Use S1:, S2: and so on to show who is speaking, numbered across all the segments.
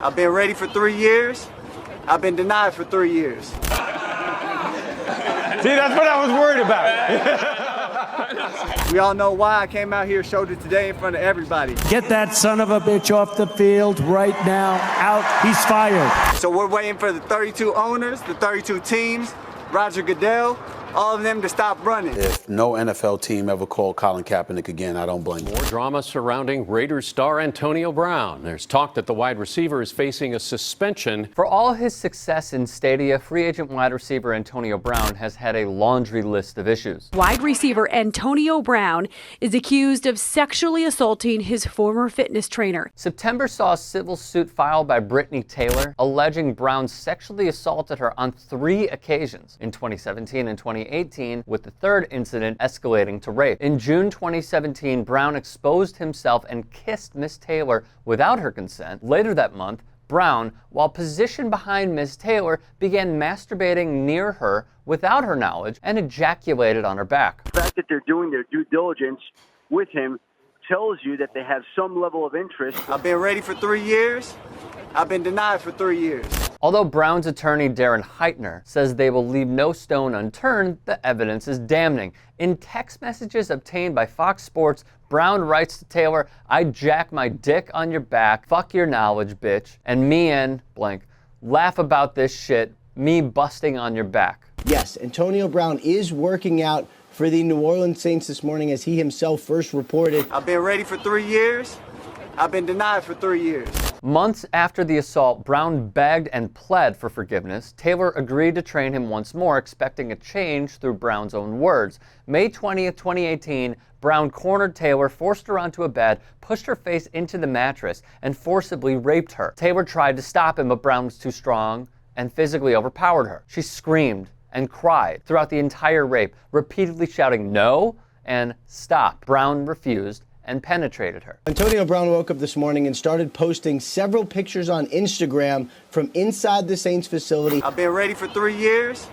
S1: I've been ready for 3 years. I've been denied for 3 years.
S2: See, that's what I was worried about.
S1: We all know why I came out here, showed it today in front of everybody.
S3: Get that son of a bitch off the field right now. Out. He's fired.
S1: So we're waiting for the 32 owners, the 32 teams, Roger Goodell, all of them to stop running.
S4: If no NFL team ever called Colin Kaepernick again, I don't blame them.
S5: More drama surrounding Raiders star Antonio Brown. There's talk that the wide receiver is facing a suspension.
S6: For all his success in Stadia, free agent wide receiver Antonio Brown has had a laundry list of issues.
S7: Wide receiver Antonio Brown is accused of sexually assaulting his former fitness trainer.
S6: September saw a civil suit filed by Brittany Taylor alleging Brown sexually assaulted her on 3 occasions in 2017 and 2018, with the third incident escalating to rape. In June 2017, Brown exposed himself and kissed Miss Taylor without her consent. Later that month, Brown, while positioned behind Miss Taylor, began masturbating near her without her knowledge and ejaculated on her back.
S1: The fact that they're doing their due diligence with him tells you that they have some level of interest. I've been ready for 3 years. I've been denied for 3 years.
S6: Although Brown's attorney Darren Heitner says they will leave no stone unturned, the evidence is damning. In text messages obtained by Fox Sports, Brown writes to Taylor, "I jack my dick on your back, fuck your knowledge, bitch, and me and blank, laugh about this shit, me busting on your back."
S8: Yes, Antonio Brown is working out for the New Orleans Saints this morning, as he himself first reported.
S1: I've been ready for 3 years. I've been denied for 3 years.
S6: Months after the assault, Brown begged and pled for forgiveness. Taylor agreed to train him once more, expecting a change through Brown's own words. May 20th, 2018, Brown cornered Taylor, forced her onto a bed, pushed her face into the mattress, and forcibly raped her. Taylor tried to stop him, but Brown was too strong and physically overpowered her. She screamed and cried throughout the entire rape, repeatedly shouting no and stop. Brown refused and penetrated her.
S8: Antonio Brown woke up this morning and started posting several pictures on Instagram from inside the Saints facility.
S1: I've been ready for 3 years.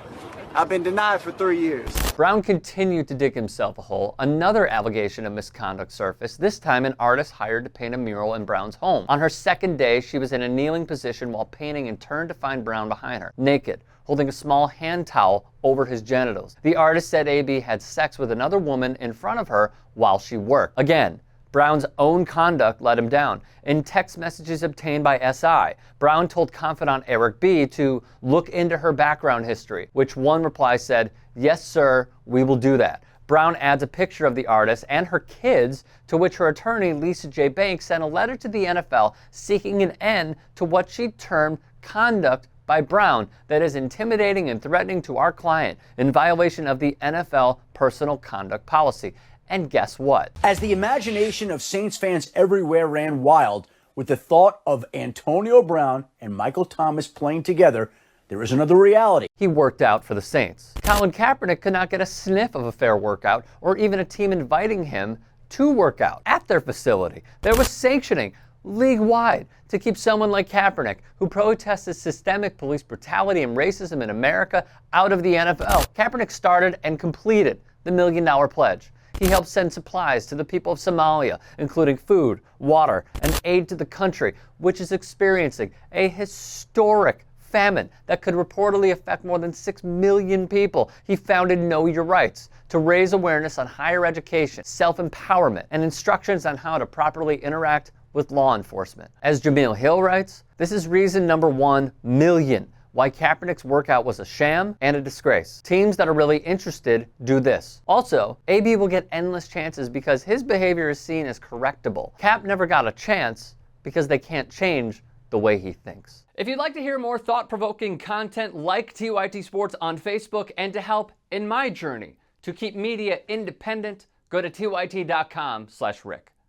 S1: I've been denied for 3 years.
S6: Brown continued to dig himself a hole. Another allegation of misconduct surfaced, this time an artist hired to paint a mural in Brown's home. On her second day, she was in a kneeling position while painting and turned to find Brown behind her, naked, holding a small hand towel over his genitals. The artist said AB had sex with another woman in front of her while she worked. Again, Brown's own conduct let him down. In text messages obtained by SI, Brown told confidant Eric B. to look into her background history, which one reply said, "Yes, sir, we will do that." Brown adds a picture of the artist and her kids, to which her attorney, Lisa J. Banks, sent a letter to the NFL seeking an end to what she termed conduct by Brown that is intimidating and threatening to our client in violation of the NFL personal conduct policy. And guess what?
S9: As the imagination of Saints fans everywhere ran wild with the thought of Antonio Brown and Michael Thomas playing together, there is another reality.
S6: He worked out for the Saints. Colin Kaepernick could not get a sniff of a fair workout or even a team inviting him to work out at their facility. There was sanctioning league-wide to keep someone like Kaepernick, who protested systemic police brutality and racism in America, out of the NFL. Kaepernick started and completed the $1 Million Pledge. He helped send supplies to the people of Somalia, including food, water, and aid to the country, which is experiencing a historic famine that could reportedly affect more than 6 million people. He founded Know Your Rights to raise awareness on higher education, self-empowerment, and instructions on how to properly interact with law enforcement. As Jamil Hill writes, this is reason number 1 million why Kaepernick's workout was a sham and a disgrace. Teams that are really interested do this. Also, AB will get endless chances because his behavior is seen as correctable. Cap never got a chance because they can't change the way he thinks. If you'd like to hear more thought-provoking content like TYT Sports on Facebook and to help in my journey to keep media independent, go to tyt.com/Rick.